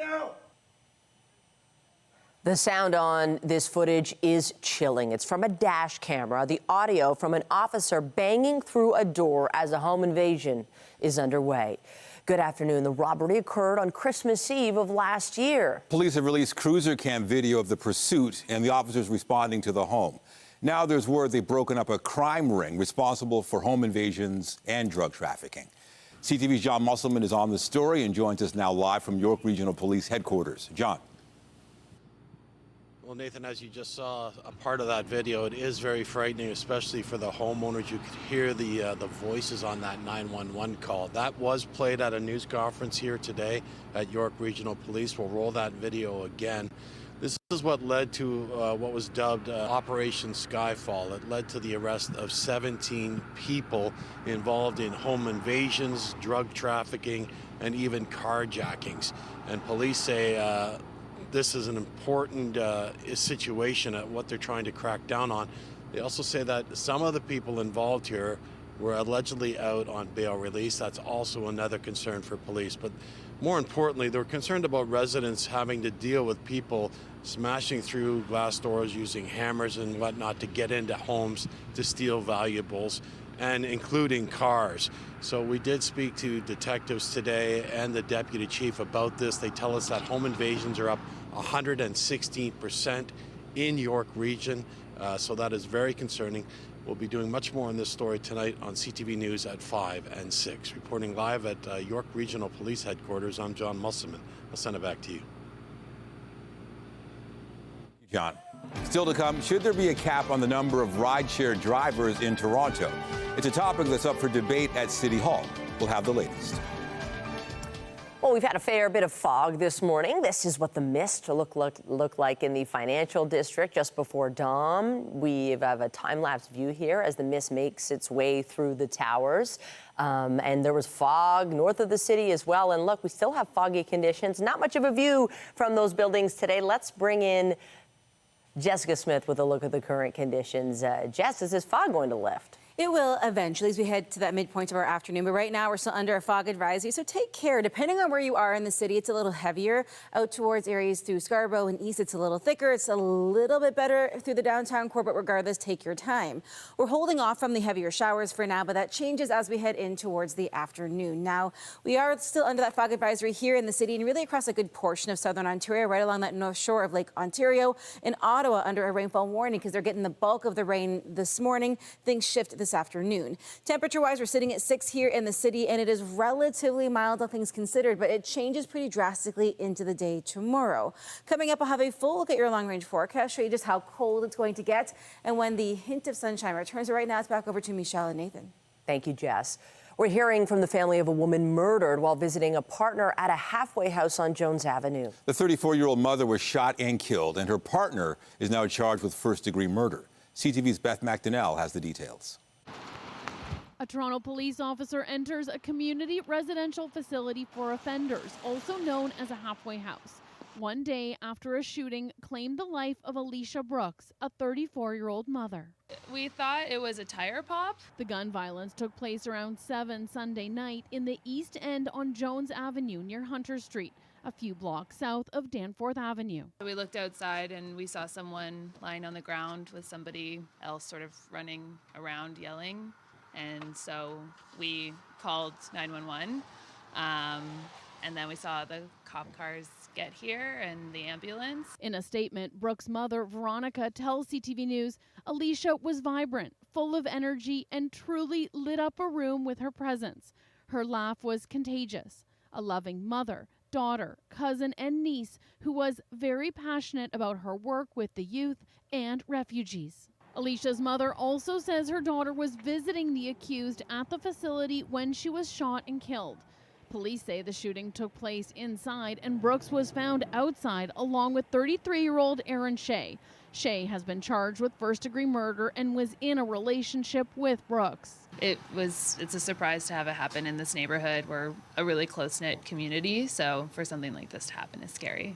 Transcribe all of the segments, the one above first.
now. The sound on this footage is chilling. It's from a dash camera. The audio from an officer banging through a door as a home invasion is underway. Good afternoon. The robbery occurred on Christmas Eve of last year. Police have released cruiser cam video of the pursuit and the officers responding to the home. Now there's word they've broken up a crime ring responsible for home invasions and drug trafficking. CTV's John Musselman is on the story and joins us now live from York Regional Police Headquarters. John. Well, Nathan, as you just saw a part of that video, it is very frightening, especially for the homeowners. You could hear the voices on that 911 call. That was played at a news conference here today at York Regional Police. We'll roll that video again. This is what led to what was dubbed Operation Skyfall. It led to the arrest of 17 people involved in home invasions, drug trafficking, and even carjackings. And police say this is an important situation at what they're trying to crack down on. They also say that some of the people involved here were allegedly out on bail release. That's also another concern for police. But more importantly, they're concerned about residents having to deal with people smashing through glass doors using hammers and whatnot to get into homes to steal valuables, and including cars. So we did speak to detectives today and the deputy chief about this. They tell us that home invasions are up 116% in York Region. So that is very concerning. We'll be doing much more on this story tonight on CTV News at 5 and 6. Reporting live at York Regional Police Headquarters, I'm John Musselman. I'll send it back to you. John. Still to come, should there be a cap on the number of rideshare drivers in Toronto? It's a topic that's up for debate at City Hall. We'll have the latest. Well, we've had a fair bit of fog this morning. This is what the mist look like in the financial district just before dawn. We have a time-lapse view here as the mist makes its way through the towers. And there was fog north of the city as well. And look, we still have foggy conditions. Not much of a view from those buildings today. Let's bring in Jessica Smith with a look at the current conditions. Jess, is this fog going to lift? It will eventually as we head to that midpoint of our afternoon, but right now we're still under a fog advisory, so take care. Depending on where you are in the city, it's a little heavier. Out towards areas through Scarborough and east, it's a little thicker. It's a little bit better through the downtown core, but regardless, take your time. We're holding off from the heavier showers for now, but that changes as we head in towards the afternoon. Now, we are still under that fog advisory here in the city and really across a good portion of southern Ontario, right along that north shore of Lake Ontario. In Ottawa, under a rainfall warning because they're getting the bulk of the rain this morning. Things shift this afternoon. Temperature-wise, we're sitting at 6 here in the city, and it is relatively mild, all things considered, but it changes pretty drastically into the day tomorrow. Coming up, I'll have a full look at your long-range forecast, show you just how cold it's going to get, and when the hint of sunshine returns. Right now, it's back over to Michelle and Nathan. Thank you, Jess. We're hearing from the family of a woman murdered while visiting a partner at a halfway house on Jones Avenue. The 34-year-old mother was shot and killed, and her partner is now charged with first-degree murder. CTV's Beth McDonnell has the details. A Toronto police officer enters a community residential facility for offenders, also known as a halfway house, one day after a shooting claimed the life of Alicia Brooks, a 34-year-old mother. We thought it was a tire pop. The gun violence took place around 7 Sunday night in the East End on Jones Avenue near Hunter Street, a few blocks south of Danforth Avenue. We looked outside and we saw someone lying on the ground with somebody else sort of running around yelling. And so we called 911, and then we saw the cop cars get here and the ambulance. In a statement, Brooks' mother, Veronica, tells CTV News Alicia was vibrant, full of energy, and truly lit up a room with her presence. Her laugh was contagious. A loving mother, daughter, cousin, and niece who was very passionate about her work with the youth and refugees. Alicia's mother also says her daughter was visiting the accused at the facility when she was shot and killed. Police say the shooting took place inside and Brooks was found outside along with 33-year-old Aaron Shea. Shea has been charged with first-degree murder and was in a relationship with Brooks. It's a surprise to have it happen in this neighborhood. We're a really close-knit community, so for something like this to happen is scary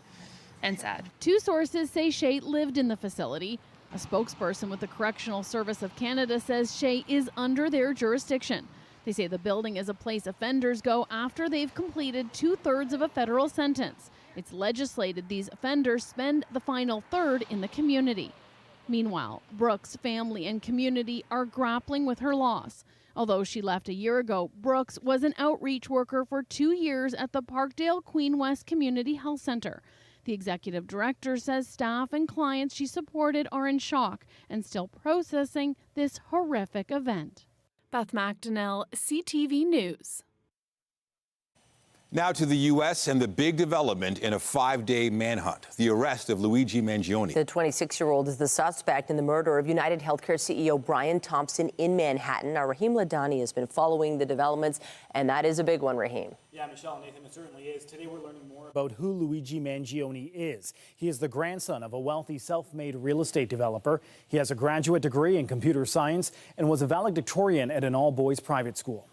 and sad. Two sources say Shea lived in the facility. A spokesperson with the Correctional Service of Canada says Shea is under their jurisdiction. They say the building is a place offenders go after they've completed 2/3 of a federal sentence. It's legislated these offenders spend the final third in the community. Meanwhile, Brooks' family and community are grappling with her loss. Although she left a year ago, Brooks was an outreach worker for 2 years at the Parkdale Queen West Community Health Center. The executive director says staff and clients she supported are in shock and still processing this horrific event. Beth McDonnell, CTV News. Now to the U.S. and the big development in a 5-day manhunt, the arrest of Luigi Mangione. The 26-year-old is the suspect in the murder of United Healthcare CEO Brian Thompson in Manhattan. Our Raheem Ladani has been following the developments, and that is a big one, Raheem. Yeah, Michelle and Nathan, it certainly is. Today we're learning more about who Luigi Mangione is. He is the grandson of a wealthy self-made real estate developer. He has a graduate degree in computer science and was a valedictorian at an all-boys private school.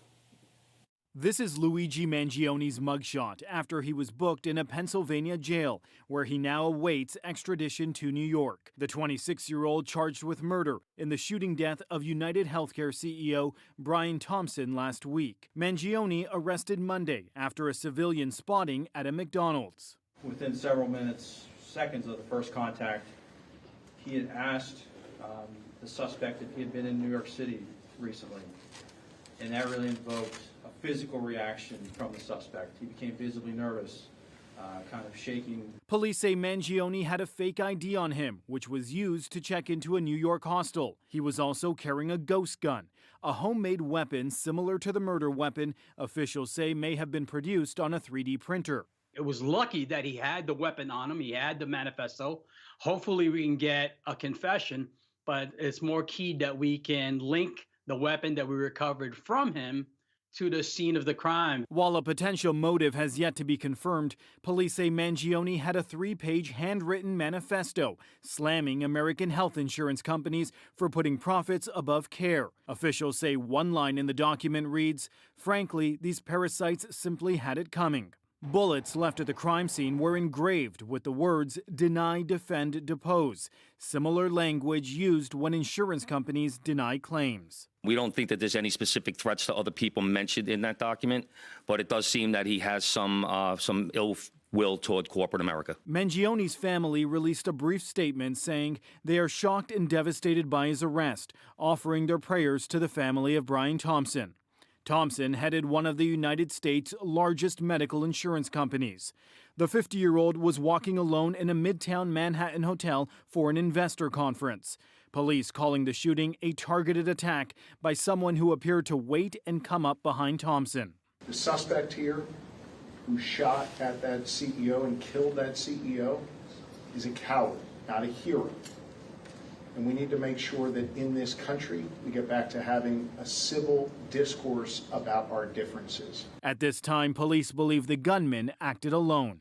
This is Luigi Mangione's mugshot after he was booked in a Pennsylvania jail, where he now awaits extradition to New York. The 26-year-old charged with murder in the shooting death of United Healthcare CEO Brian Thompson last week. Mangione arrested Monday after a civilian spotting at a McDonald's. Within several seconds of the first contact, he had asked the suspect if he had been in New York City recently, and that really invoked a physical reaction from the suspect. He became visibly nervous, kind of shaking. Police say Mangione had a fake ID on him, which was used to check into a New York hostel. He was also carrying a ghost gun, a homemade weapon similar to the murder weapon officials say may have been produced on a 3D printer. It was lucky that he had the weapon on him. He had the manifesto. Hopefully we can get a confession, but it's more key that we can link the weapon that we recovered from him to the scene of the crime. While a potential motive has yet to be confirmed, police say Mangione had a 3-page handwritten manifesto slamming American health insurance companies for putting profits above care. Officials say one line in the document reads, "Frankly, these parasites simply had it coming." Bullets left at the crime scene were engraved with the words "deny, defend, depose," similar language used when insurance companies deny claims. We don't think that there's any specific threats to other people mentioned in that document, but it does seem that he has some ill will toward corporate America. Mangione's family released a brief statement saying they are shocked and devastated by his arrest, offering their prayers to the family of Brian Thompson. Thompson headed one of the United States' largest medical insurance companies. The 50-year-old was walking alone in a Midtown Manhattan hotel for an investor conference. Police calling the shooting a targeted attack by someone who appeared to wait and come up behind Thompson. The suspect here who shot at that CEO and killed that CEO is a coward, not a hero. And we need to make sure that in this country, we get back to having a civil discourse about our differences. At this time, police believe the gunman acted alone.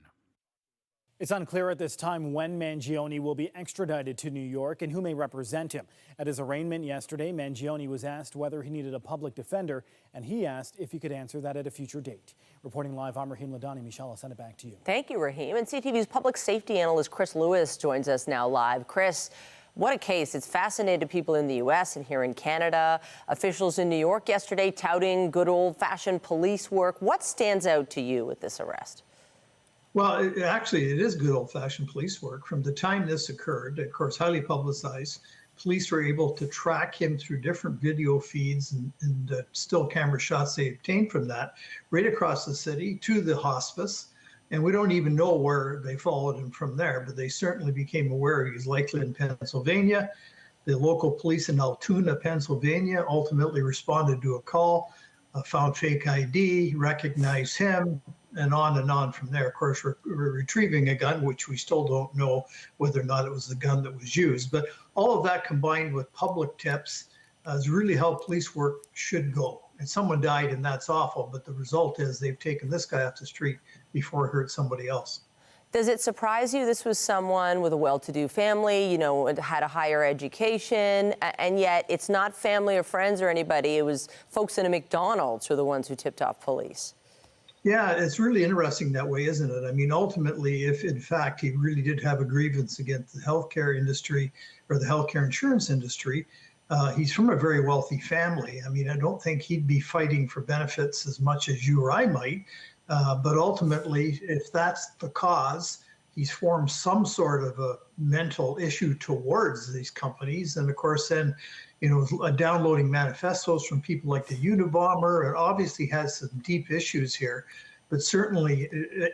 It's unclear at this time when Mangione will be extradited to New York and who may represent him. At his arraignment yesterday, Mangione was asked whether he needed a public defender, and he asked if he could answer that at a future date. Reporting live, I'm Raheem Ladani. Michelle, I'll send it back to you. Thank you, Raheem. And CTV's public safety analyst Chris Lewis joins us now live. Chris, what a case. It's fascinated people in the U.S. and here in Canada. Officials in New York yesterday touting good old-fashioned police work. What stands out to you with this arrest? Well, actually, it is good old-fashioned police work. From the time this occurred, of course, highly publicized, police were able to track him through different video feeds and still camera shots they obtained from that, right across the city to the hospice. And we don't even know where they followed him from there, but they certainly became aware he was likely in Pennsylvania. The local police in Altoona, Pennsylvania, ultimately responded to a call, found fake ID, recognized him, and on from there. Of course, we're retrieving a gun, which we still don't know whether or not it was the gun that was used. But all of that combined with public tips is really how police work should go. And someone died, and that's awful, but the result is they've taken this guy off the street before it hurt somebody else. Does it surprise you this was someone with a well-to-do family, you know, had a higher education, and yet it's not family or friends or anybody, it was folks in a McDonald's who are the ones who tipped off police? Yeah, it's really interesting that way, isn't it? I mean, ultimately, if in fact he really did have a grievance against the healthcare industry or the healthcare insurance industry, he's from a very wealthy family. I mean, I don't think he'd be fighting for benefits as much as you or I might, But ultimately, if that's the cause, he's formed some sort of a mental issue towards these companies. And of course, then, downloading manifestos from people like the Unabomber, and obviously has some deep issues here, but certainly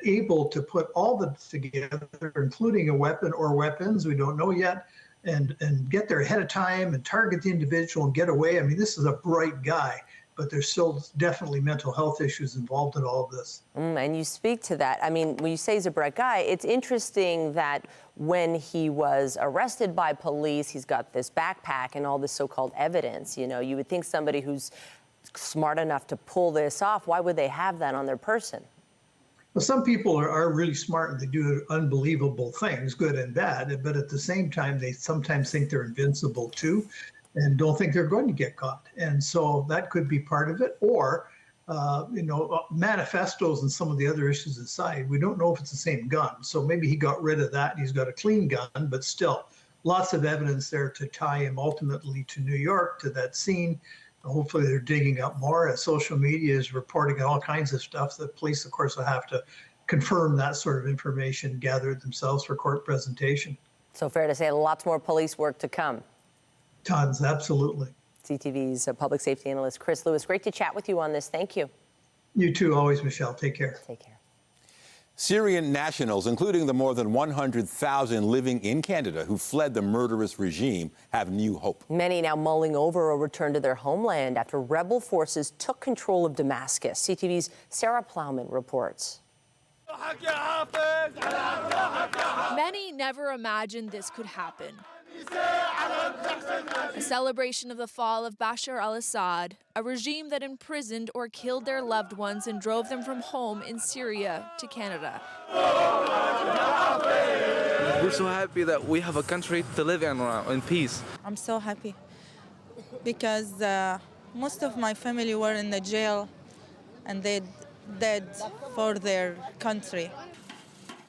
able to put all the together, including a weapon or weapons, we don't know yet, and get there ahead of time and target the individual and get away. I mean, this is a bright guy, but there's still definitely mental health issues involved in all of this. And you speak to that. I mean, when you say he's a bright guy, it's interesting that when he was arrested by police, he's got this backpack and all this so-called evidence. You would think somebody who's smart enough to pull this off, why would they have that on their person? Well, some people are really smart and they do unbelievable things, good and bad, but at the same time, they sometimes think they're invincible too, and don't think they're going to get caught. And so that could be part of it. Or, manifestos and some of the other issues aside, we don't know if it's the same gun. So maybe he got rid of that and he's got a clean gun, but still lots of evidence there to tie him ultimately to New York, to that scene. Hopefully they're digging up more. As social media is reporting all kinds of stuff. The police, of course, will have to confirm that sort of information gathered themselves for court presentation. So fair to say lots more police work to come. Tons, absolutely. CTV's public safety analyst, Chris Lewis. Great to chat with you on this. Thank you. You too, always, Michelle. Take care. Take care. Syrian nationals, including the more than 100,000 living in Canada who fled the murderous regime, have new hope. Many now mulling over a return to their homeland after rebel forces took control of Damascus. CTV's Sarah Plowman reports. Many never imagined this could happen. A celebration of the fall of Bashar al-Assad, a regime that imprisoned or killed their loved ones and drove them from home in Syria to Canada. We're so happy that we have a country to live in peace. I'm so happy because most of my family were in the jail and they dead for their country.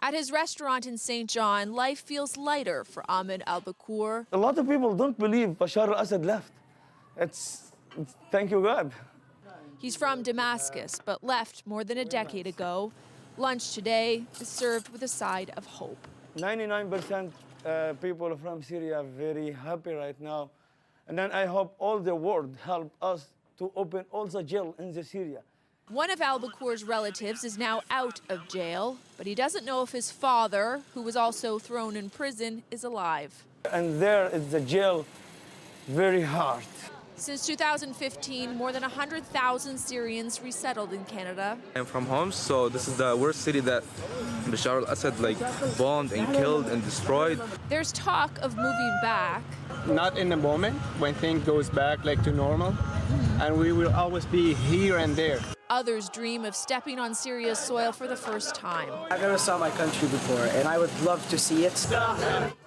At his restaurant in St. John, life feels lighter for Ahmed Al-Bakour. A lot of people don't believe Bashar al-Assad left. Thank you, God. He's from Damascus, but left more than a decade ago. Lunch today is served with a side of hope. 99% people from Syria are very happy right now. And then I hope all the world help us to open all the jail in the Syria. One of Al-Bakour's relatives is now out of jail, but he doesn't know if his father, who was also thrown in prison, is alive. And there is the jail very hard. Since 2015, more than 100,000 Syrians resettled in Canada. I'm from Homs, so this is the worst city that Bashar al-Assad bombed and killed and destroyed. There's talk of moving back. Not in the moment, when things goes back to normal, and we will always be here and there. Others dream of stepping on Syria's soil for the first time. I've never saw my country before, and I would love to see it.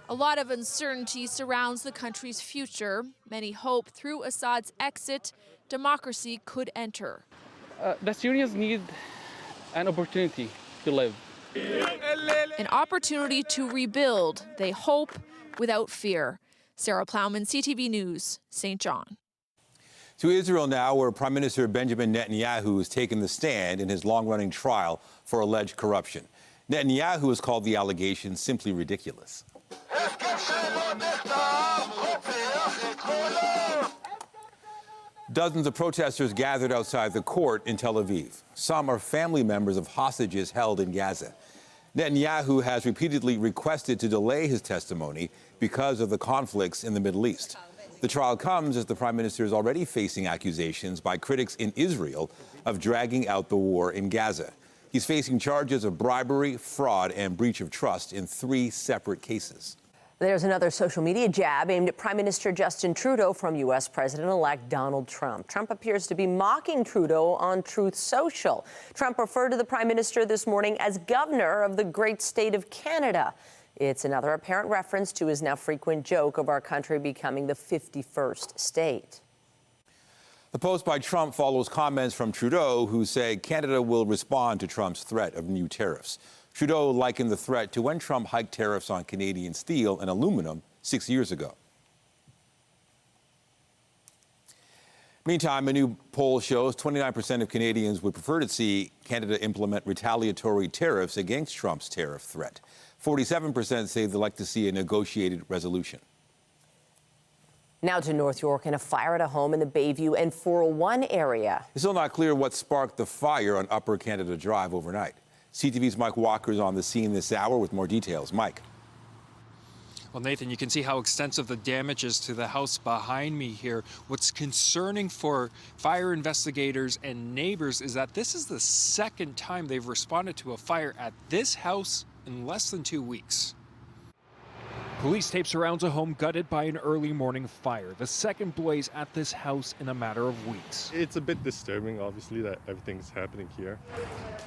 A lot of uncertainty surrounds the country's future. Many hope through Assad's exit, democracy could enter. The Syrians need an opportunity to live. An opportunity to rebuild, they hope, without fear. Sarah Plowman, CTV News, St. John. To Israel now, where Prime Minister Benjamin Netanyahu has taken the stand in his long-running trial for alleged corruption. Netanyahu has called the allegations simply ridiculous. Dozens of protesters gathered outside the court in Tel Aviv. Some are family members of hostages held in Gaza. Netanyahu has repeatedly requested to delay his testimony because of the conflicts in the Middle East. The trial comes as the prime minister is already facing accusations by critics in Israel of dragging out the war in Gaza. He's facing charges of bribery, fraud, and breach of trust in 3 separate cases. There's another social media jab aimed at Prime Minister Justin Trudeau from U.S. President-elect Donald Trump. Trump appears to be mocking Trudeau on Truth Social. Trump referred to the Prime Minister this morning as governor of the great state of Canada. It's another apparent reference to his now frequent joke of our country becoming the 51st state. The post by Trump follows comments from Trudeau, who said Canada will respond to Trump's threat of new tariffs. Trudeau likened the threat to when Trump hiked tariffs on Canadian steel and aluminum 6 years ago. Meantime, a new poll shows 29% of Canadians would prefer to see Canada implement retaliatory tariffs against Trump's tariff threat. 47% say they'd like to see a negotiated resolution. Now to North York and a fire at a home in the Bayview and 401 area. It's still not clear what sparked the fire on Upper Canada Drive overnight. CTV's Mike Walker is on the scene this hour with more details. Mike. Well, Nathan, you can see how extensive the damage is to the house behind me here. What's concerning for fire investigators and neighbors is that this is the second time they've responded to a fire at this house in less than 2 weeks. Police tape surrounds a home gutted by an early morning fire, the second blaze at this house in a matter of weeks. It's a bit disturbing, obviously, that everything's happening here.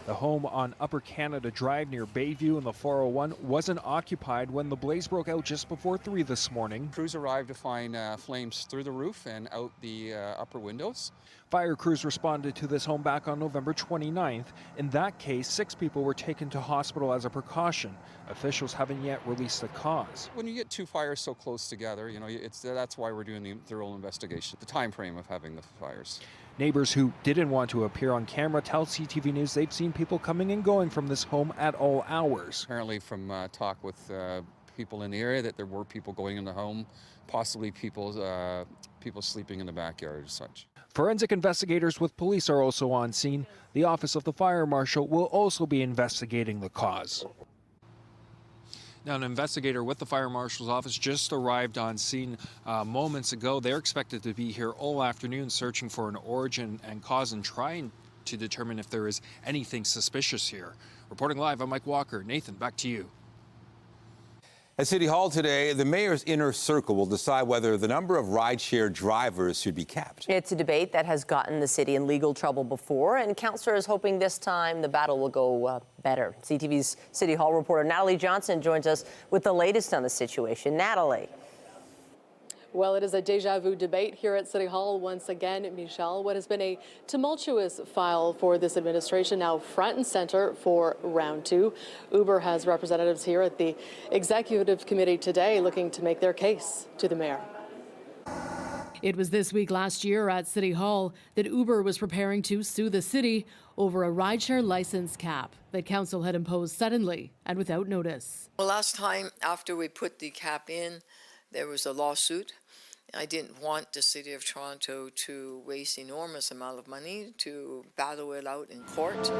The home on Upper Canada Drive near Bayview in the 401 wasn't occupied when the blaze broke out just before 3 this morning. Crews arrived to find flames through the roof and out the upper windows. Fire crews responded to this home back on November 29th. In that case, 6 people were taken to hospital as a precaution. Officials haven't yet released the cause. When you get 2 fires so close together, you know, that's why we're doing the thorough investigation, the time frame of having the fires. Neighbors who didn't want to appear on camera tell CTV News they've seen people coming and going from this home at all hours. Apparently from talk with people in the area that there were people going in the home, possibly people sleeping in the backyard as such. Forensic investigators with police are also on scene. The Office of the Fire Marshal will also be investigating the cause. Now, an investigator with the Fire Marshal's office just arrived on scene moments ago. They're expected to be here all afternoon searching for an origin and cause and trying to determine if there is anything suspicious here. Reporting live, I'm Mike Walker. Nathan, back to you. At City Hall today, the mayor's inner circle will decide whether the number of rideshare drivers should be capped. It's a debate that has gotten the city in legal trouble before, and councillor is hoping this time the battle will go better. CTV's City Hall reporter Natalie Johnson joins us with the latest on the situation. Natalie. Well, it is a deja vu debate here at City Hall once again. Michelle, what has been a tumultuous file for this administration now front and center for round 2. Uber has representatives here at the executive committee today looking to make their case to the mayor. It was this week last year at City Hall that Uber was preparing to sue the city over a rideshare license cap that council had imposed suddenly and without notice. Well, last time after we put the cap in, there was a lawsuit. I didn't want the City of Toronto to waste enormous amount of money to battle it out in court.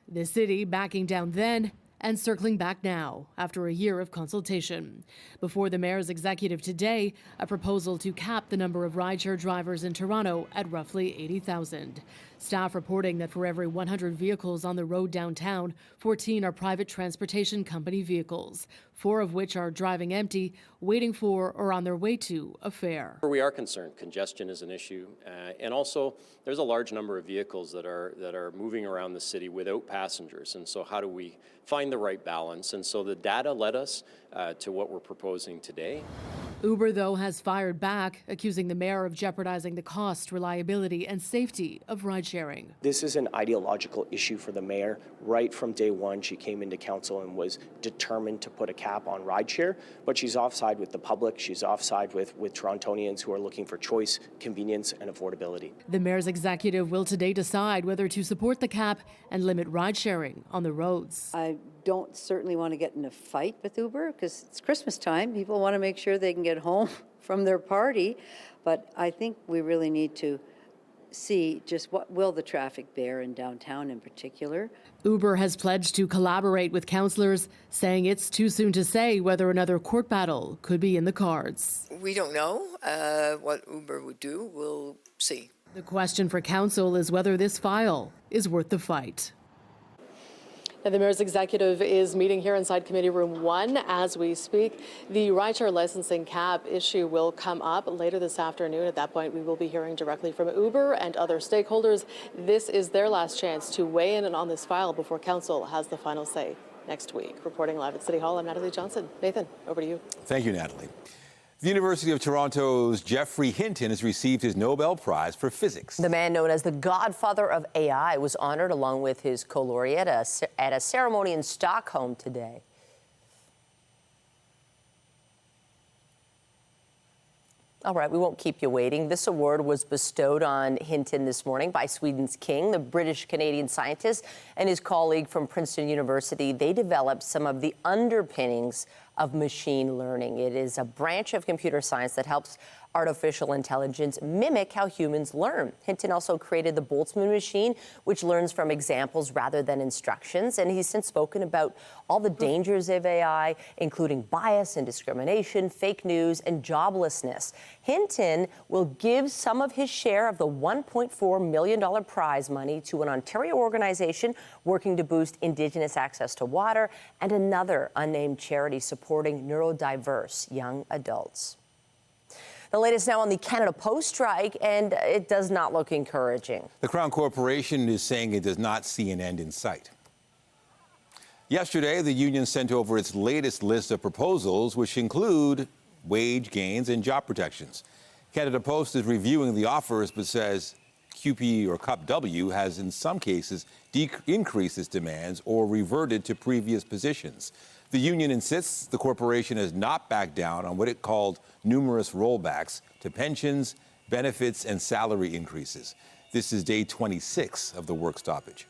The city backing down then and circling back now after a year of consultation. Before the mayor's executive today, a proposal to cap the number of rideshare drivers in Toronto at roughly 80,000. Staff reporting that for every 100 vehicles on the road downtown, 14 are private transportation company vehicles, 4 of which are driving empty, waiting for or on their way to a fare. We are concerned. Congestion is an issue, and also there's a large number of vehicles that are moving around the city without passengers. And so, how do we find the right balance? And so, the data led us to what we're proposing today. Uber, though, has fired back, accusing the mayor of jeopardizing the cost, reliability, and safety of ride-sharing. This is an ideological issue for the mayor. Right from day one, she came into council and was determined to put a cap on rideshare, but she's offside with the public. She's offside with Torontonians who are looking for choice, convenience, and affordability. The mayor's executive will today decide whether to support the cap and limit ride-sharing on the roads. I don't certainly want to get in a fight with Uber because it's Christmas time. People want to make sure they can get home from their party, but I think we really need to see just what will the traffic bear in downtown in particular. Uber has pledged to collaborate with councillors, saying it's too soon to say whether another court battle could be in the cards. We don't know what Uber would do. We'll see. The question for council is whether this file is worth the fight. And the mayor's executive is meeting here inside Committee Room 1 as we speak. The rideshare licensing cap issue will come up later this afternoon. At that point, we will be hearing directly from Uber and other stakeholders. This is their last chance to weigh in on this file before council has the final say next week. Reporting live at City Hall, I'm Natalie Johnson. Nathan, over to you. Thank you, Natalie. The University of Toronto's Geoffrey Hinton has received his Nobel Prize for Physics. The man known as the godfather of AI was honored along with his co-laureate at a ceremony in Stockholm today. All right, we won't keep you waiting. This award was bestowed on Hinton this morning by Sweden's king, the British-Canadian scientist, and his colleague from Princeton University. They developed some of the underpinnings of machine learning. It is a branch of computer science that helps artificial intelligence mimic how humans learn. Hinton also created the Boltzmann machine, which learns from examples rather than instructions. And he's since spoken about all the dangers of AI, including bias and discrimination, fake news, and joblessness. Hinton will give some of his share of the $1.4 million prize money to an Ontario organization working to boost Indigenous access to water and another unnamed charity supporting neurodiverse young adults. The latest now on the Canada Post strike, and it does not look encouraging. The Crown Corporation is saying it does not see an end in sight. Yesterday, the union sent over its latest list of proposals, which include wage gains and job protections. Canada Post is reviewing the offers, but says QP or CUPW has in some cases increased its demands or reverted to previous positions. The union insists the corporation has not backed down on what it called numerous rollbacks to pensions, benefits, and salary increases. This is day 26 of the work stoppage.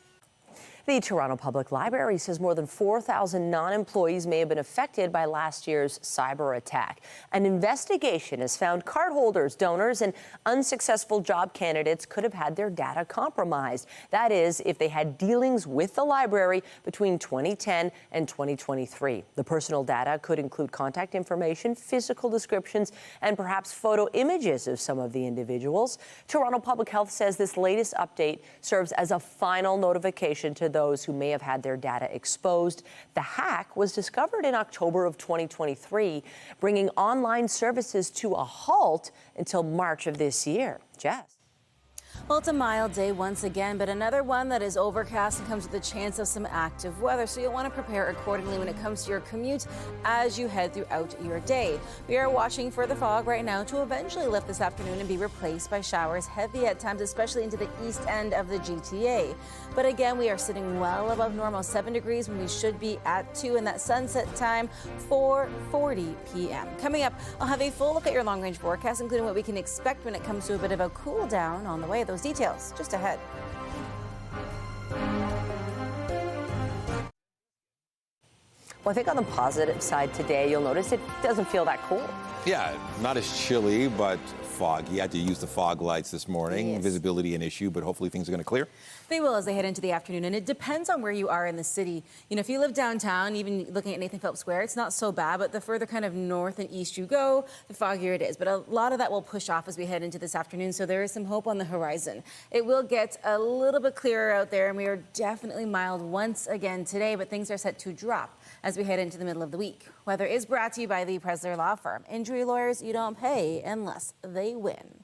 The Toronto Public Library says more than 4,000 non-employees may have been affected by last year's cyber attack. An investigation has found cardholders, donors, and unsuccessful job candidates could have had their data compromised. That is, if they had dealings with the library between 2010 and 2023. The personal data could include contact information, physical descriptions, and perhaps photo images of some of the individuals. Toronto Public Health says this latest update serves as a final notification to those who may have had their data exposed. The hack was discovered in October of 2023, bringing online services to a halt until March of this year. Jess. Well, it's a mild day once again, but another one that is overcast and comes with a chance of some active weather, so you'll want to prepare accordingly when it comes to your commute as you head throughout your day. We are watching for the fog right now to eventually lift this afternoon and be replaced by showers, heavy at times, especially into the east end of the GTA. But again, we are sitting well above normal, 7 degrees when we should be at 2, and that sunset time 4:40 p.m. Coming up, I'll have a full look at your long-range forecast, including what we can expect when it comes to a bit of a cool down on the way. Those details just ahead. Well, I think on the positive side today, you'll notice it doesn't feel that cold. Yeah, not as chilly, but foggy. Had to use the fog lights this morning. Yes. Visibility an issue, but hopefully things are going to clear. They will as they head into the afternoon, and it depends on where you are in the city. You know, if you live downtown, even looking at Nathan Phillips Square, it's not so bad, but the further kind of north and east you go, the foggier it is. But a lot of that will push off as we head into this afternoon, so there is some hope on the horizon. It will get a little bit clearer out there, and we are definitely mild once again today, but things are set to drop as we head into the middle of the week. Weather is brought to you by the Presler Law Firm. Injury lawyers you don't pay unless they win.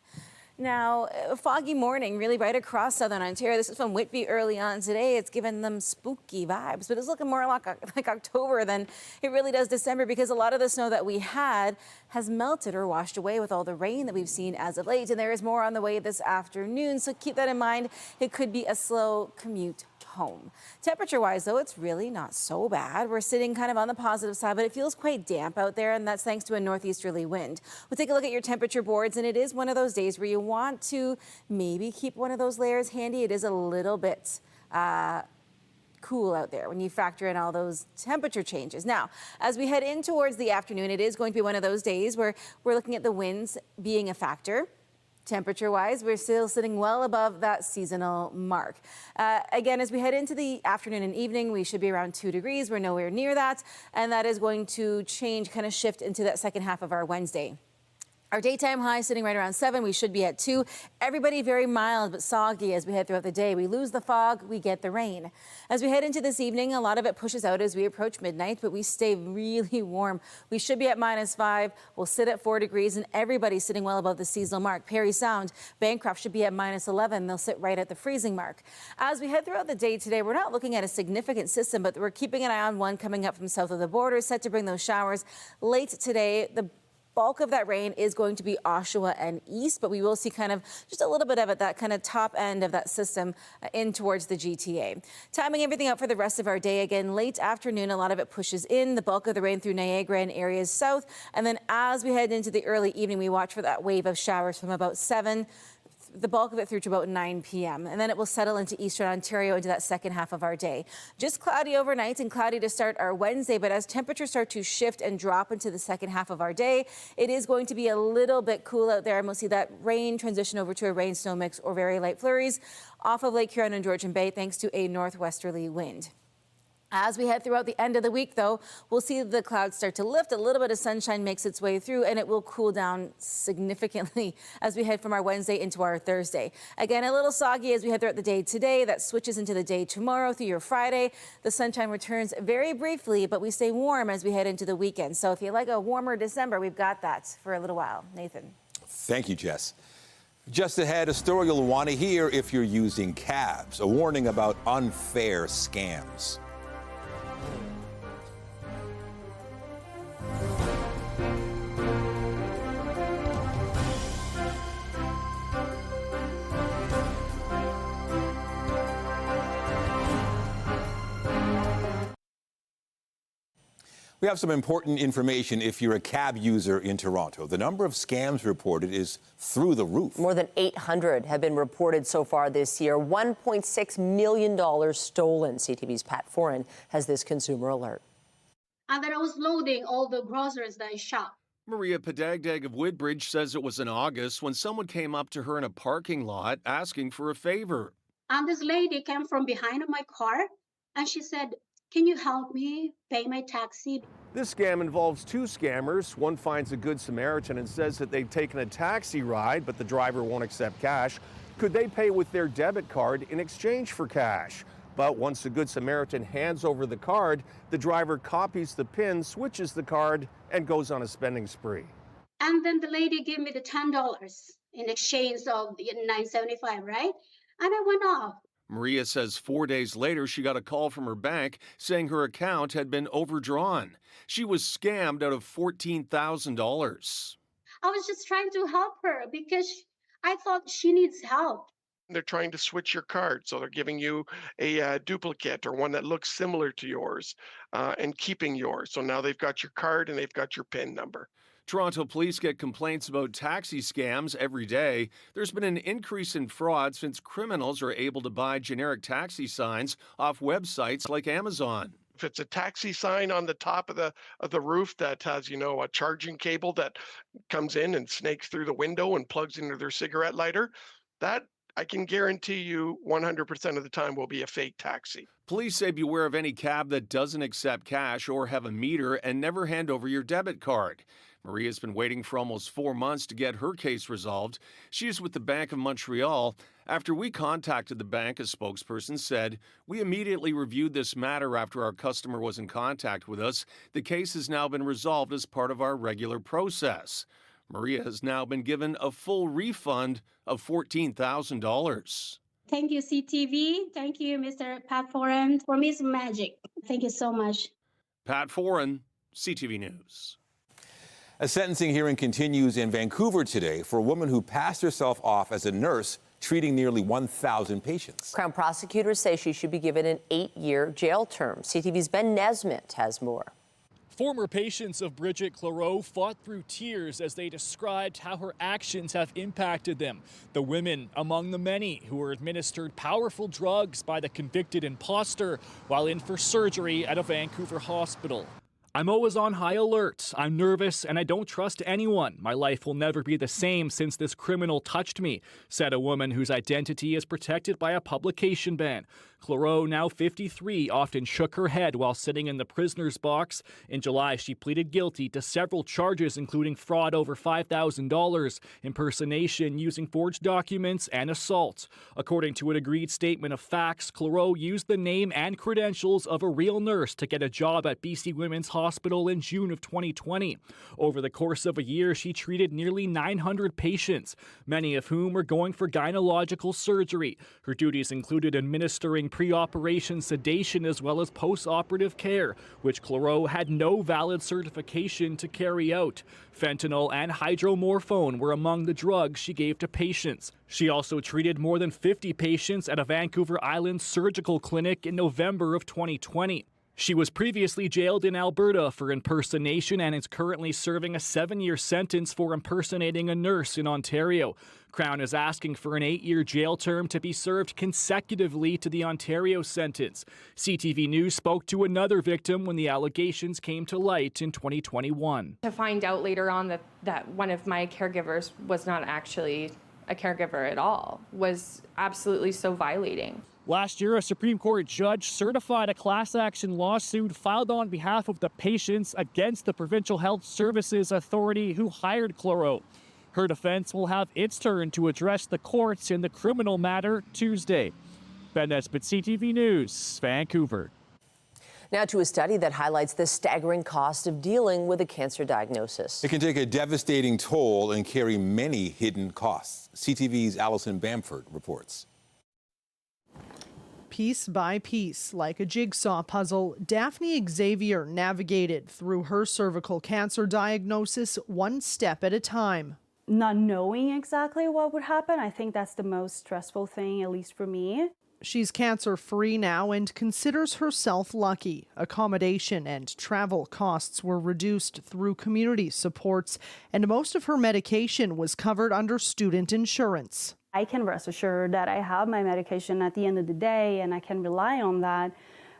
Now, a foggy morning really right across southern Ontario. This is from Whitby early on today. It's given them spooky vibes, but it's looking more like October than it really does December, because a lot of the snow that we had has melted or washed away with all the rain that we've seen as of late. And there is more on the way this afternoon, so keep that in mind. It could be a slow commute home. Temperature-wise, though, it's really not so bad. We're sitting kind of on the positive side, but it feels quite damp out there, and that's thanks to a northeasterly wind. We'll take a look at your temperature boards, and it is one of those days where you want to maybe keep one of those layers handy. It is a little bit cool out there when you factor in all those temperature changes. Now, as we head in towards the afternoon, it is going to be one of those days where we're looking at the winds being a factor. Temperature-wise, we're still sitting well above that seasonal mark. Again, as we head into the afternoon and evening, we should be around 2 degrees. We're nowhere near that, and that is going to change, kind of shift into that second half of our Wednesday. Our daytime high sitting right around 7. We should be at 2. Everybody very mild but soggy as we head throughout the day. We lose the fog, we get the rain. As we head into this evening, a lot of it pushes out as we approach midnight, but we stay really warm. We should be at -5. We'll sit at 4 degrees, and everybody's sitting well above the seasonal mark. Parry Sound, Bancroft should be at -11. They'll sit right at the freezing mark. As we head throughout the day today, we're not looking at a significant system, but we're keeping an eye on one coming up from south of the border, set to bring those showers late today. The bulk of that rain is going to be Oshawa and east, but we will see kind of just a little bit of it, that kind of top end of that system in towards the GTA. Timing everything up for the rest of our day. Again, late afternoon, a lot of it pushes in, the bulk of the rain through Niagara and areas south. And then as we head into the early evening, we watch for that wave of showers from about 7, the bulk of it through to about 9 p.m. And then it will settle into eastern Ontario into that second half of our day. Just cloudy overnight and cloudy to start our Wednesday, but as temperatures start to shift and drop into the second half of our day, it is going to be a little bit cool out there. And we'll see that rain transition over to a rain-snow mix or very light flurries off of Lake Huron and Georgian Bay thanks to a northwesterly wind. As we head throughout the end of the week, though, we'll see the clouds start to lift. A little bit of sunshine makes its way through, and it will cool down significantly as we head from our Wednesday into our Thursday. Again, a little soggy as we head throughout the day today. That switches into the day tomorrow through your Friday. The sunshine returns very briefly, but we stay warm as we head into the weekend. So if you like a warmer December, we've got that for a little while. Nathan. Thank you, Jess. Just ahead, a story you'll want to hear if you're using cabs. A warning about unfair scams. We have some important information if you're a cab user in Toronto. The number of scams reported is through the roof. More than 800 have been reported so far this year. $1.6 million stolen. CTV's Pat Foran has this consumer alert. And then I was loading all the groceries that I shop. Maria Padagdag of Woodbridge says it was in August when someone came up to her in a parking lot asking for a favor. And this lady came from behind my car and she said, "Can you help me pay my taxi?" This scam involves two scammers. One finds a Good Samaritan and says that they've taken a taxi ride, but the driver won't accept cash. Could they pay with their debit card in exchange for cash? But once the Good Samaritan hands over the card, the driver copies the PIN, switches the card, and goes on a spending spree. And then the lady gave me the $10 in exchange of the $9.75, right? And I went off. Maria says 4 days later, she got a call from her bank saying her account had been overdrawn. She was scammed out of $14,000. I was just trying to help her because I thought she needs help. They're trying to switch your card, so they're giving you a duplicate or one that looks similar to yours and keeping yours. So now they've got your card and they've got your PIN number. Toronto police get complaints about taxi scams every day. There's been an increase in fraud since criminals are able to buy generic taxi signs off websites like Amazon. If it's a taxi sign on the top of the roof that has, a charging cable that comes in and snakes through the window and plugs into their cigarette lighter, that I can guarantee you 100% of the time will be a fake taxi. Police say beware of any cab that doesn't accept cash or have a meter and never hand over your debit card. Maria's been waiting for almost 4 months to get her case resolved. She is with the Bank of Montreal. After we contacted the bank, a spokesperson said, "We immediately reviewed this matter after our customer was in contact with us. The case has now been resolved as part of our regular process." Maria has now been given a full refund of $14,000. Thank you, CTV. Thank you, Mr. Pat Foran. For me, it's magic. Thank you so much. Pat Foran, CTV News. A sentencing hearing continues in Vancouver today for a woman who passed herself off as a nurse treating nearly 1,000 patients. Crown prosecutors say she should be given an 8-year jail term. CTV's Ben Nesmith has more. Former patients of Bridget Clareau fought through tears as they described how her actions have impacted them. The women among the many who were administered powerful drugs by the convicted imposter while in for surgery at a Vancouver hospital. "I'm always on high alert. I'm nervous and I don't trust anyone. My life will never be the same since this criminal touched me," said a woman whose identity is protected by a publication ban. Clareau, now 53, often shook her head while sitting in the prisoner's box. In July, she pleaded guilty to several charges, including fraud over $5,000, impersonation using forged documents, and assault. According to an agreed statement of facts, Clareau used the name and credentials of a real nurse to get a job at BC Women's Hospital in June of 2020. Over the course of a year, she treated nearly 900 patients, many of whom were going for gynecological surgery. Her duties included administering pre-operation sedation as well as post-operative care, which Claro had no valid certification to carry out. Fentanyl and hydromorphone were among the drugs she gave to patients. She also treated more than 50 patients at a Vancouver Island surgical clinic in November of 2020. She was previously jailed in Alberta for impersonation and is currently serving a 7-year sentence for impersonating a nurse in Ontario. Crown is asking for an 8-year jail term to be served consecutively to the Ontario sentence. CTV News spoke to another victim when the allegations came to light in 2021. To find out later on that one of my caregivers was not actually a caregiver at all was absolutely so violating. Last year, a Supreme Court judge certified a class action lawsuit filed on behalf of the patients against the Provincial Health Services Authority who hired Claro. Her defense will have its turn to address the courts in the criminal matter Tuesday. Ben Nesbitt, CTV News, Vancouver. Now to a study that highlights the staggering cost of dealing with a cancer diagnosis. It can take a devastating toll and carry many hidden costs. CTV's Alison Bamford reports. Piece by piece, like a jigsaw puzzle, Daphne Xavier navigated through her cervical cancer diagnosis one step at a time. Not knowing exactly what would happen, I think that's the most stressful thing, at least for me. She's cancer-free now and considers herself lucky. Accommodation and travel costs were reduced through community supports, and most of her medication was covered under student insurance. I can rest assured that I have my medication at the end of the day and I can rely on that.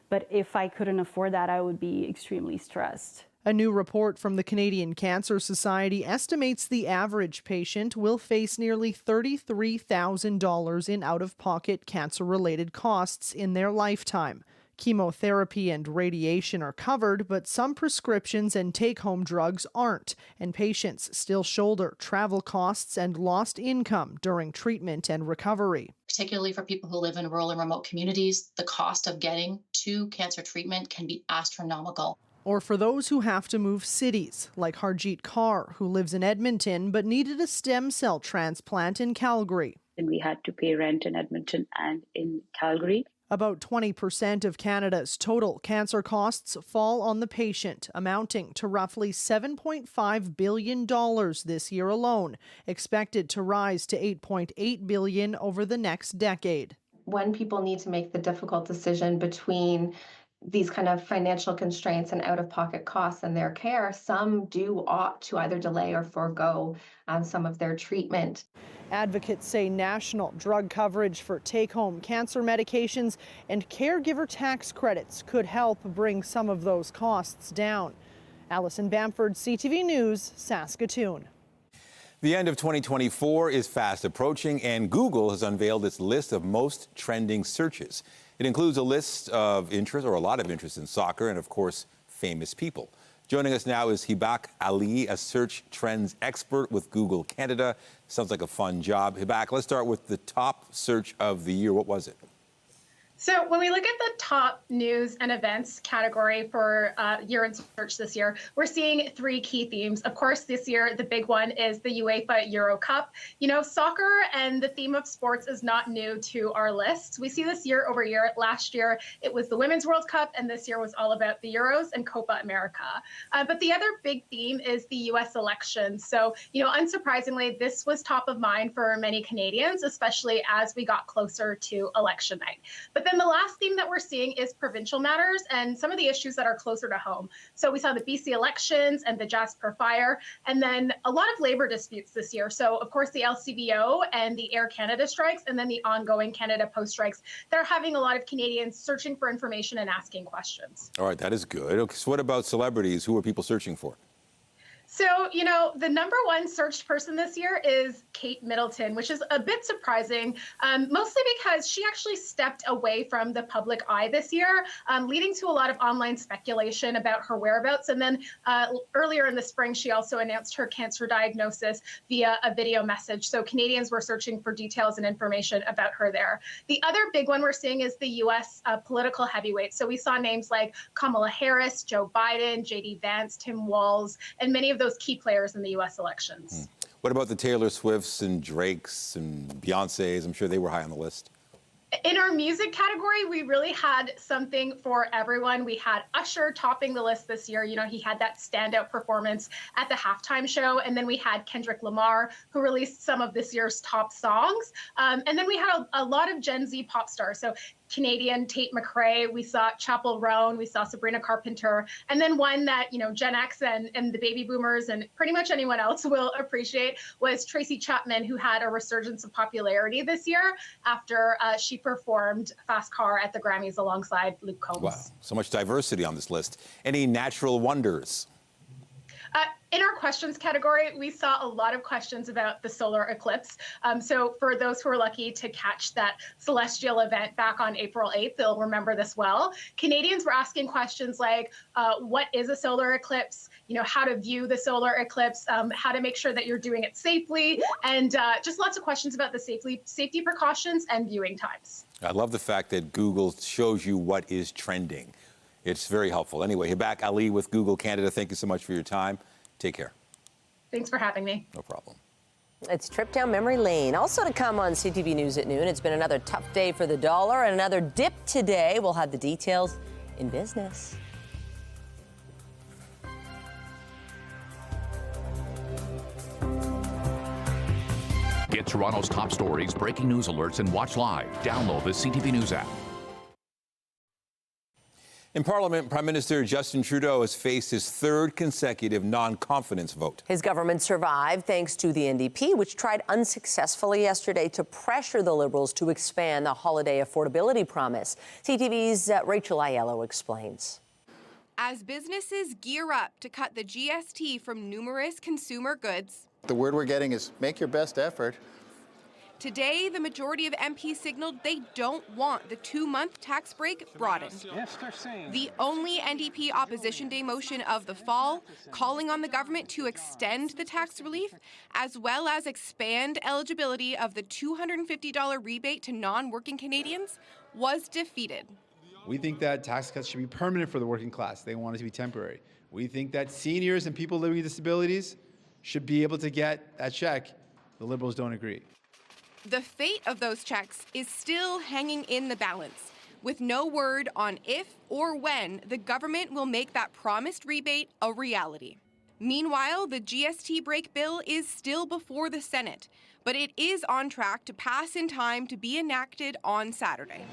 But if I couldn't afford that, I would be extremely stressed. A new report from the Canadian Cancer Society estimates the average patient will face nearly $33,000 in out-of-pocket cancer-related costs in their lifetime. Chemotherapy and radiation are covered, but some prescriptions and take-home drugs aren't, and patients still shoulder travel costs and lost income during treatment and recovery. Particularly for people who live in rural and remote communities, the cost of getting to cancer treatment can be astronomical. Or for those who have to move cities, like Harjeet Kaur, who lives in Edmonton but needed a stem cell transplant in Calgary. And we had to pay rent in Edmonton and in Calgary. About 20% of Canada's total cancer costs fall on the patient, amounting to roughly $7.5 billion this year alone, expected to rise to $8.8 billion over the next decade. When people need to make the difficult decision between these kind of financial constraints and out-of-pocket costs in their care, some do opt to either delay or forego some of their treatment. Advocates say national drug coverage for take-home cancer medications and caregiver tax credits could help bring some of those costs down. Alison Bamford, CTV News, Saskatoon. The end of 2024 is fast approaching, and Google has unveiled its list of most trending searches. It includes a list of interest, or a lot of interest, in soccer and, of course, famous people. Joining us now is Hibak Ali, a search trends expert with Google Canada. Sounds like a fun job. Hibak, let's start with the top search of the year. What was it? So when we look at the top news and events category for year in search this year, we're seeing three key themes. Of course, this year, the big one is the UEFA Euro Cup. You know, soccer and the theme of sports is not new to our list. We see this year over year. Last year, it was the Women's World Cup, and this year was all about the Euros and Copa America. But the other big theme is the U.S. election. So, you know, unsurprisingly, this was top of mind for many Canadians, especially as we got closer to election night. But then the last theme that we're seeing is provincial matters and some of the issues that are closer to home. So we saw the BC elections and the Jasper fire, and then a lot of labor disputes this year. So of course the LCBO and the Air Canada strikes, and then the ongoing Canada Post strikes. They're having a lot of Canadians searching for information and asking questions. All right, that is good. Okay, so what about celebrities? Who are people searching for? So, you know, the number one searched person this year is Kate Middleton, which is a bit surprising, mostly because she actually stepped away from the public eye this year, leading to a lot of online speculation about her whereabouts. And then earlier in the spring, she also announced her cancer diagnosis via a video message. So Canadians were searching for details and information about her there. The other big one we're seeing is the U.S. Political heavyweights. So we saw names like Kamala Harris, Joe Biden, J.D. Vance, Tim Walz, and many of those key players in the U.S. elections. What about the Taylor Swifts and Drakes and Beyoncés? I'm sure they were high on the list. In our music category, we really had something for everyone. We had Usher topping the list this year. You know, he had that standout performance at the halftime show. And then we had Kendrick Lamar, who released some of this year's top songs. And then we had a lot of Gen Z pop stars. So Canadian Tate McRae, we saw Chappell Roan, we saw Sabrina Carpenter, and then one that, you know, Gen X and the baby boomers and pretty much anyone else will appreciate was Tracy Chapman, who had a resurgence of popularity this year after she performed Fast Car at the Grammys alongside Luke Combs. Wow, so much diversity on this list. Any natural wonders? In our questions category, we saw a lot of questions about the solar eclipse. So for those who are lucky to catch that celestial event back on April 8th, they'll remember this well. Canadians were asking questions like, what is a solar eclipse? You know, how to view the solar eclipse, how to make sure that you're doing it safely, and just lots of questions about the safety precautions and viewing times. I love the fact that Google shows you what is trending. It's very helpful. Anyway, Hibak Ali with Google Canada, thank you so much for your time. Take care. Thanks for having me. No problem. It's trip down memory lane. Also to come on CTV News at noon, it's been another tough day for the dollar and another dip today. We'll have the details in business. Get Toronto's top stories, breaking news alerts, and watch live. Download the CTV News app. In Parliament, Prime Minister Justin Trudeau has faced his third consecutive non-confidence vote. His government survived thanks to the NDP, which tried unsuccessfully yesterday to pressure the Liberals to expand the holiday affordability promise. CTV's Rachel Aiello explains. As businesses gear up to cut the GST from numerous consumer goods, the word we're getting is make your best effort. Today, the majority of MPs signaled they don't want the 2-month tax break broadened. Yes, they're saying. The only NDP Opposition Day motion of the fall, calling on the government to extend the tax relief, as well as expand eligibility of the $250 rebate to non-working Canadians, was defeated. We think that tax cuts should be permanent for the working class. They want it to be temporary. We think that seniors and people living with disabilities should be able to get that check. The Liberals don't agree. The fate of those checks is still hanging in the balance, with no word on if or when the government will make that promised rebate a reality. Meanwhile, the GST break bill is still before the Senate, but it is on track to pass in time to be enacted on Saturday.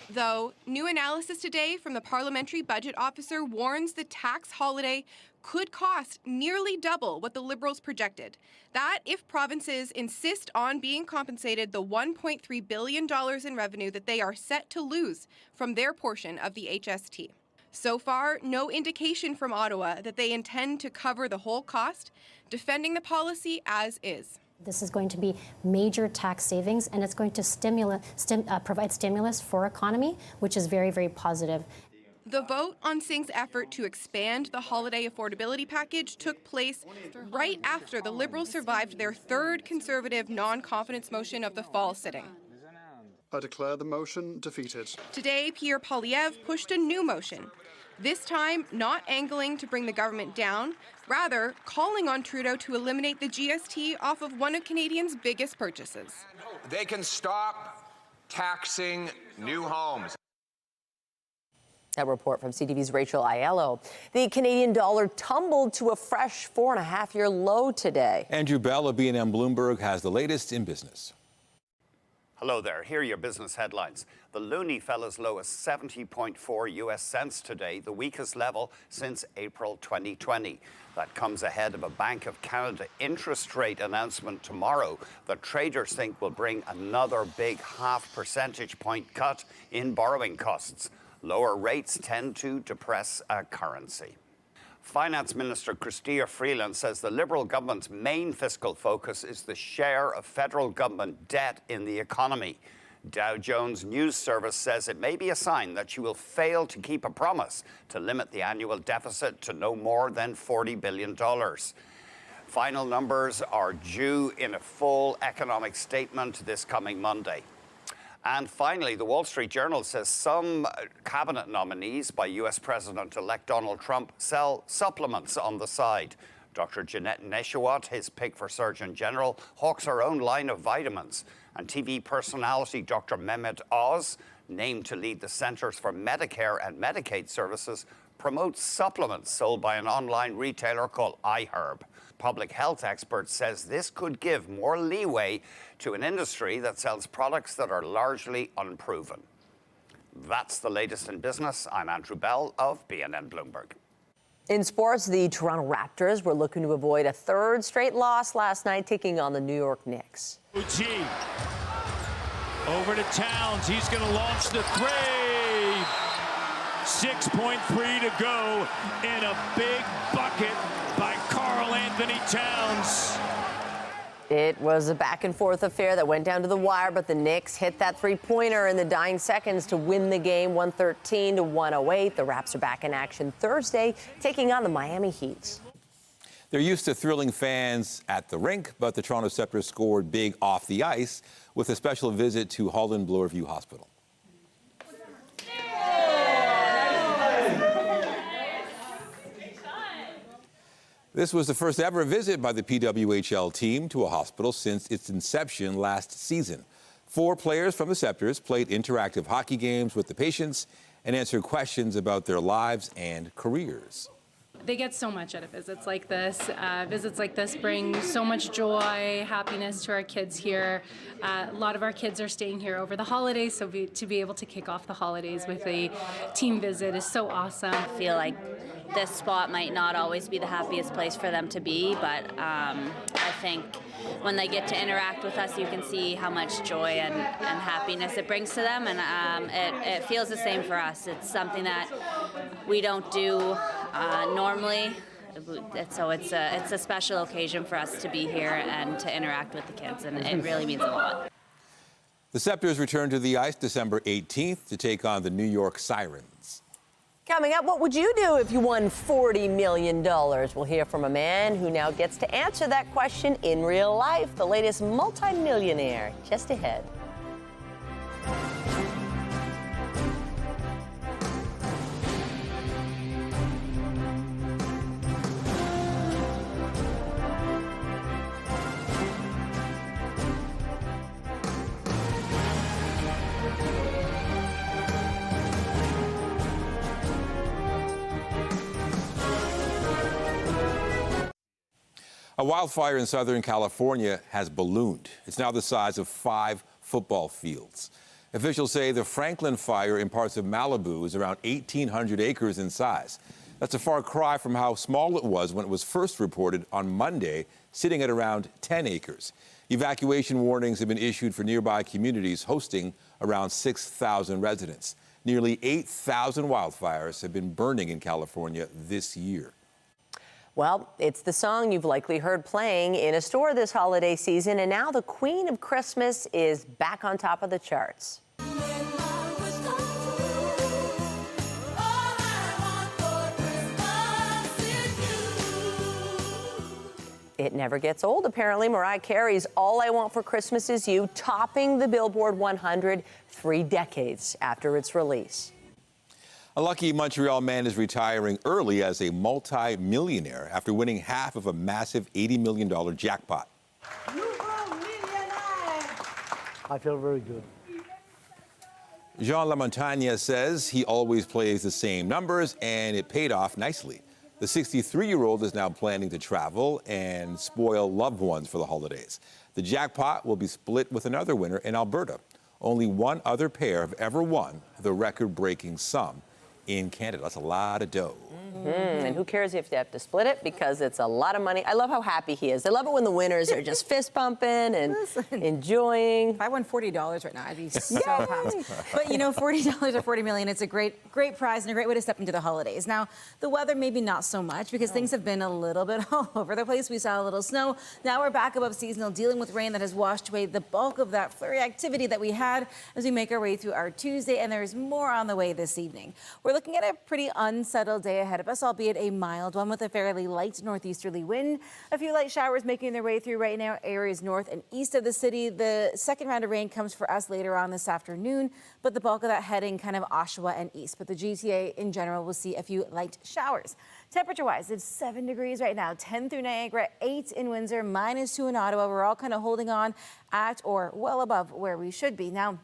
Though, new analysis today from the Parliamentary Budget Officer warns the tax holiday could cost nearly double what the Liberals projected. That if provinces insist on being compensated the $1.3 billion in revenue that they are set to lose from their portion of the HST. So far, no indication from Ottawa that they intend to cover the whole cost, defending the policy as is. This is going to be major tax savings, and it's going to provide stimulus for economy, which is very, very positive. The vote on Singh's effort to expand the holiday affordability package took place right after the Liberals survived their third Conservative non-confidence motion of the fall sitting. I declare the motion defeated. Today, Pierre Poilievre pushed a new motion, this time not angling to bring the government down, rather calling on Trudeau to eliminate the GST off of one of Canadians' biggest purchases. They can stop taxing new homes. That report from CTV's Rachel Aiello. The Canadian dollar tumbled to a fresh 4.5-year low today. Andrew Bell of B&M Bloomberg has the latest in business. Hello there. Here are your business headlines. The loonie fell as low as 70.4 US cents today, the weakest level since April 2020. That comes ahead of a Bank of Canada interest rate announcement tomorrow that traders think will bring another big 0.5 percentage point cut in borrowing costs. Lower rates tend to depress a currency. Finance Minister Chrystia Freeland says the Liberal government's main fiscal focus is the share of federal government debt in the economy. Dow Jones News Service says it may be a sign that she will fail to keep a promise to limit the annual deficit to no more than $40 billion. Final numbers are due in a full economic statement this coming Monday. And finally, the Wall Street Journal says some cabinet nominees by U.S. President-elect Donald Trump sell supplements on the side. Dr. Jeanette Neshawat, his pick for Surgeon General, hawks her own line of vitamins. And TV personality Dr. Mehmet Oz, named to lead the Centers for Medicare and Medicaid Services, promotes supplements sold by an online retailer called iHerb. Public health expert says this could give more leeway to an industry that sells products that are largely unproven. That's the latest in business. I'm Andrew Bell of BNN Bloomberg. In sports, the Toronto Raptors were looking to avoid a third straight loss last night, taking on the New York Knicks. OG over to Towns. He's going to launch the three. 6.3 to go in a big bucket by Karl Anthony Towns. It was a back-and-forth affair that went down to the wire, but the Knicks hit that three-pointer in the dying seconds to win the game 113-108. The Raps are back in action Thursday, taking on the Miami Heat. They're used to thrilling fans at the rink, but the Toronto Raptors scored big off the ice with a special visit to Holland Bloorview Hospital. This was the first ever visit by the PWHL team to a hospital since its inception last season. 4 players from the Raptors played interactive hockey games with the patients and answered questions about their lives and careers. They get so much out of visits like this. Visits like this bring so much joy, happiness to our kids here. A lot of our kids are staying here over the holidays, so to be able to kick off the holidays with a team visit is so awesome. I feel like this spot might not always be the happiest place for them to be, but I think when they get to interact with us, you can see how much joy and happiness it brings to them, and it feels the same for us. It's something that we don't do normally, so it's a special occasion for us to be here and to interact with the kids, and it really means a lot. The Raptors return to the ice December 18th to take on the New York Sirens. Coming up, what would you do if you won $40 million? We'll hear from a man who now gets to answer that question in real life. The latest multi-millionaire just ahead. A wildfire in Southern California has ballooned. It's now the size of 5 football fields. Officials say the Franklin fire in parts of Malibu is around 1,800 acres in size. That's a far cry from how small it was when it was first reported on Monday, sitting at around 10 acres. Evacuation warnings have been issued for nearby communities hosting around 6,000 residents. Nearly 8,000 wildfires have been burning in California this year. Well, it's the song you've likely heard playing in a store this holiday season, and now the Queen of Christmas is back on top of the charts. It never gets old, apparently. Mariah Carey's All I Want for Christmas Is You, topping the Billboard 100 3 decades after its release. A lucky Montreal man is retiring early as a multi-millionaire after winning half of a massive $80 million jackpot. I feel very good. Jean Lamontagne says he always plays the same numbers, and it paid off nicely. The 63-year-old is now planning to travel and spoil loved ones for the holidays. The jackpot will be split with another winner in Alberta. Only one other pair have ever won the record-breaking sum in Canada. That's a lot of dough. And who cares if they have to split it, because it's a lot of money. I love how happy he is. I love it when the winners are just fist pumping and enjoying. If I won $40 right now, I'd be so happy. But you know, $40 or $40 million, it's a great prize and a great way to step into the holidays. Now, the weather maybe not so much, because things have been a little bit all over the place. We saw a little snow. Now we're back above seasonal, dealing with rain that has washed away the bulk of that flurry activity that we had as we make our way through our Tuesday, and there's more on the way this evening. We're looking at a pretty unsettled day ahead of us, albeit a mild one with a fairly light northeasterly wind. A few light showers making their way through right now areas north and east of the city. The second round of rain comes for us later on this afternoon, but the bulk of that heading kind of Oshawa and east. But the GTA in general will see a few light showers. Temperature-wise, it's 7 degrees right now, 10 through Niagara, 8 in Windsor, -2 in Ottawa. We're all kind of holding on at or well above where we should be. Now,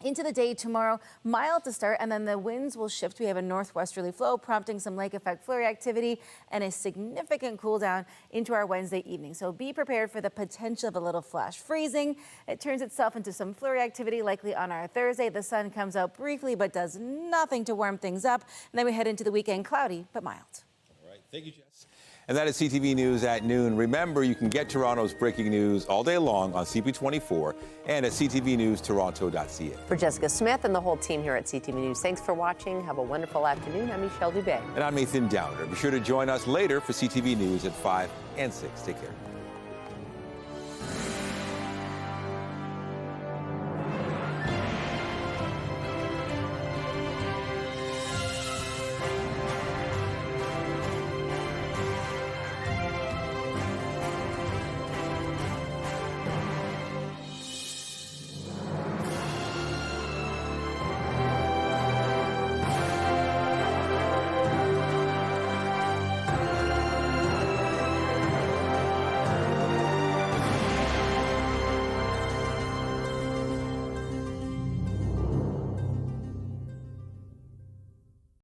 into the day tomorrow, mild to start, and then the winds will shift. We have a northwesterly flow prompting some lake effect flurry activity and a significant cool down into our Wednesday evening. So be prepared for the potential of a little flash freezing. It turns itself into some flurry activity likely on our Thursday. The sun comes out briefly but does nothing to warm things up. And then we head into the weekend cloudy but mild. All right. Thank you, Jess. And that is CTV News at noon. Remember, you can get Toronto's breaking news all day long on CP24 and at ctvnewstoronto.ca. For Jessica Smith and the whole team here at CTV News, thanks for watching. Have a wonderful afternoon. I'm Michelle Dubé. And I'm Nathan Downer. Be sure to join us later for CTV News at 5 and 6. Take care.